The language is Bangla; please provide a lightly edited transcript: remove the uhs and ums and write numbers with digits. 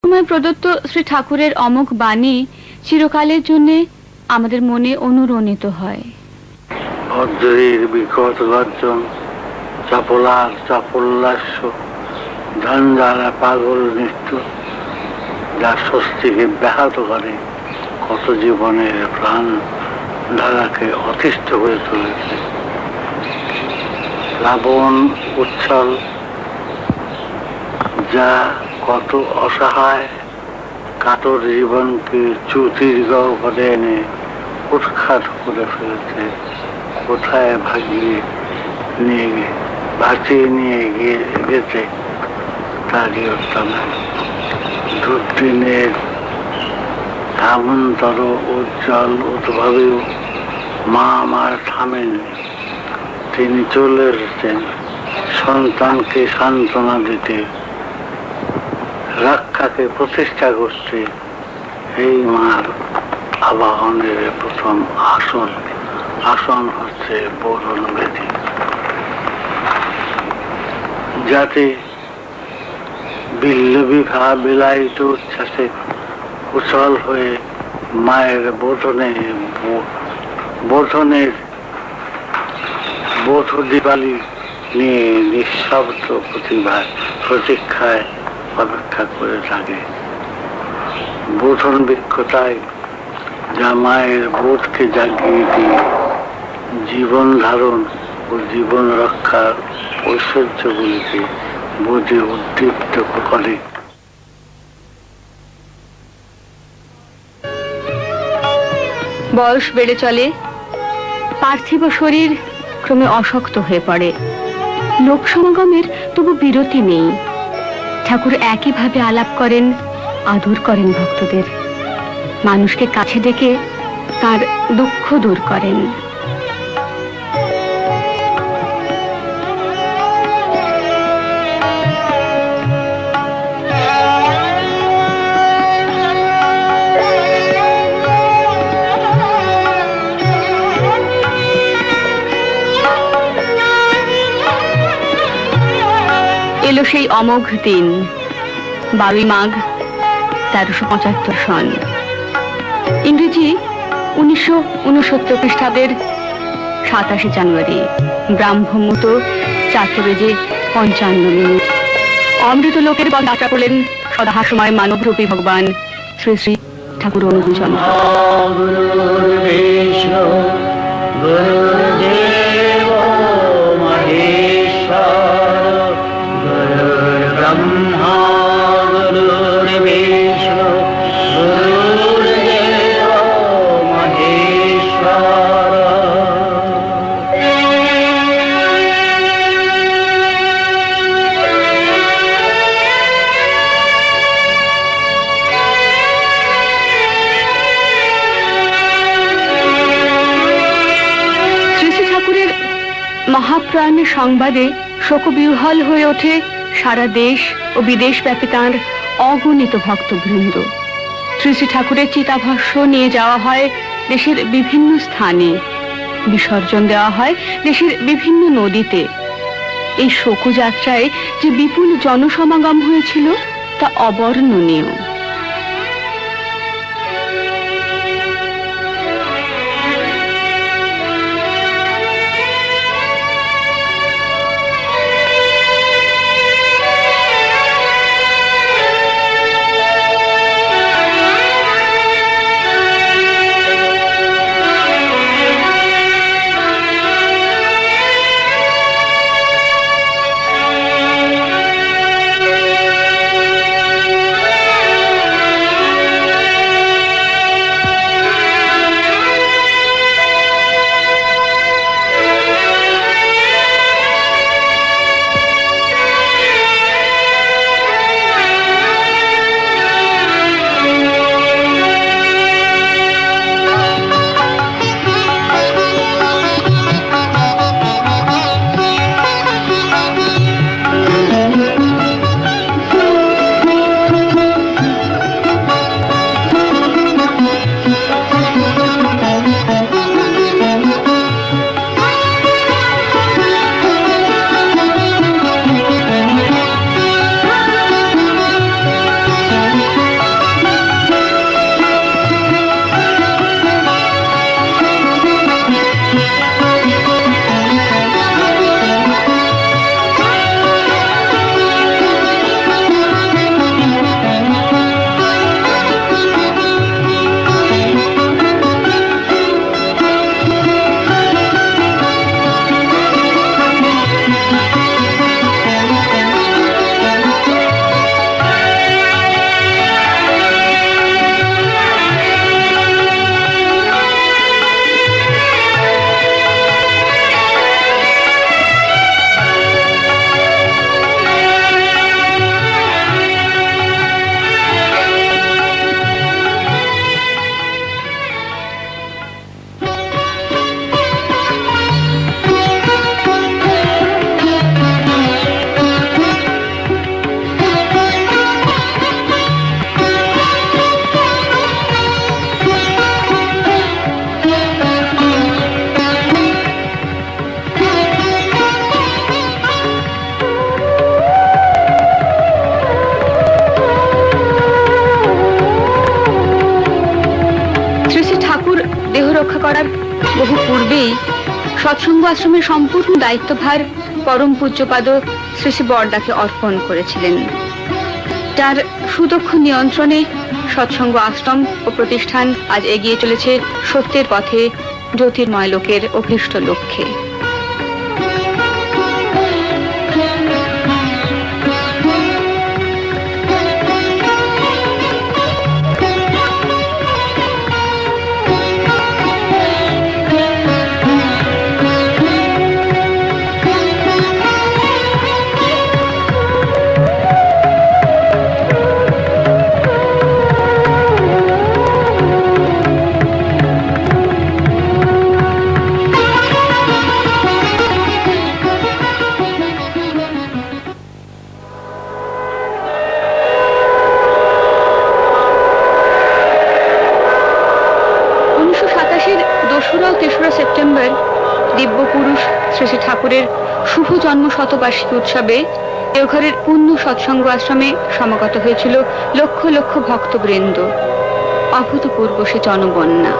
সময় প্রদত্ত শ্রী ঠাকুরের অমোঘ বাণী চিরকালের জন্য আমাদের মনে অনুরণিত হয়। অদ্রির বিকট গর্জন, চাপলার চাপল্লাস্য, ঝঞ্ঝারা পাগল নৃত্য, যা স্বস্তিকে ব্যাহত করে, কত জীবনের প্রাণ ধারাকে অতিষ্ঠ করে তুলেছে। প্লাবন উচ্ছল, যা কত অসহায় কাতর জীবনকে চ্যুতির গহ্বরে এনে উৎখাত করে ফেলেছে। কোথায় ভাসিয়ে নিয়ে গেছে তারই অর্থনা। দুর্দিনের ধামন্তর উজ্জ্বল উদ্ভাবেও মা আমার থামেননি। তিনি চলে এসেছেন সন্তানকে সান্ত্বনা দিতে, রক্ষাকে প্রতিষ্ঠা করতে। এই মার আবাহনের প্রথম আসন হচ্ছে বোধন বেদী, যাতে বিল্লবিভা বিলায়িত উচ্ছ্বাসে উচ্ছল হয়ে মায়ের বোধনের বোধ দিবালি নিয়ে নিঃশব্দ প্রতীক্ষায় অপেক্ষা করে থাকে। বোধন বৃক্ষতায়, যা মায়ের বোধকে জাগিয়ে দিয়ে জীবন ধারণ ও জীবন রক্ষার ঐশ্বর্যগুলিকে বোধে উদ্দীপ্ত করে। বয়স বেড়ে চলে, পার্থিব শরীর ক্রমে অশক্ত হয়ে পড়ে। লোক সমাগমের তবু বিরতি নেই। ঠাকুর একইভাবে আলাপ করেন, আদর করেন ভক্তদের। মানুষকে কাছে ডেকে তার দুঃখ দূর করেন। এলো সেই অমোঘ দিন, 12ই মাঘ 1375 সন। ইংরেজি 1969 খ্রিস্টাব্দের 27 জানুয়ারি, ব্রাহ্মমুহূর্ত 4:55। অমৃত লোকের পথ যাত্রা করলেন সদাহাসময় মানবরূপী ভগবান শ্রী শ্রী ঠাকুর অনুকূলচন্দ্র। মহাপ্রয়াণের সংবাদে শোকবিহ্বল হয়ে ওঠে সারা দেশ ও বিদেশ ব্যাপী তাঁর অগণিত ভক্তবৃন্দ। শ্রী শ্রী ঠাকুরের চিতাভস্ম নিয়ে যাওয়া হয় দেশের বিভিন্ন স্থানে, বিসর্জন দেওয়া হয় দেশের বিভিন্ন নদীতে। এই শোকযাত্রায় যে বিপুল জনসমাগম হয়েছিল তা অবর্ণনীয়। রক্ষা করার বহু পূর্বেই সৎসঙ্গ আশ্রমের সম্পূর্ণ দায়িত্বভার পরম পূজ্যপাদ শ্রী শ্রী বরদাকে অর্পণ করেছিলেন। তার সুদক্ষ নিয়ন্ত্রণে সৎসঙ্গ আশ্রম ও প্রতিষ্ঠান আজ এগিয়ে চলেছে সত্যের পথে, জ্যোতির্ময় লোকের অভীষ্ট লক্ষ্যে। সেপ্টেম্বর দিব্য পুরুষ শ্রী শ্রী ঠাকুরের শুভ জন্ম শতবার্ষিকী উৎসবে দেওঘরের পূর্ণ সৎসঙ্গ আশ্রমে সমাগত হয়েছিল লক্ষ লক্ষ ভক্তবৃন্দ। অভূতপূর্ব সে জনবন্যা।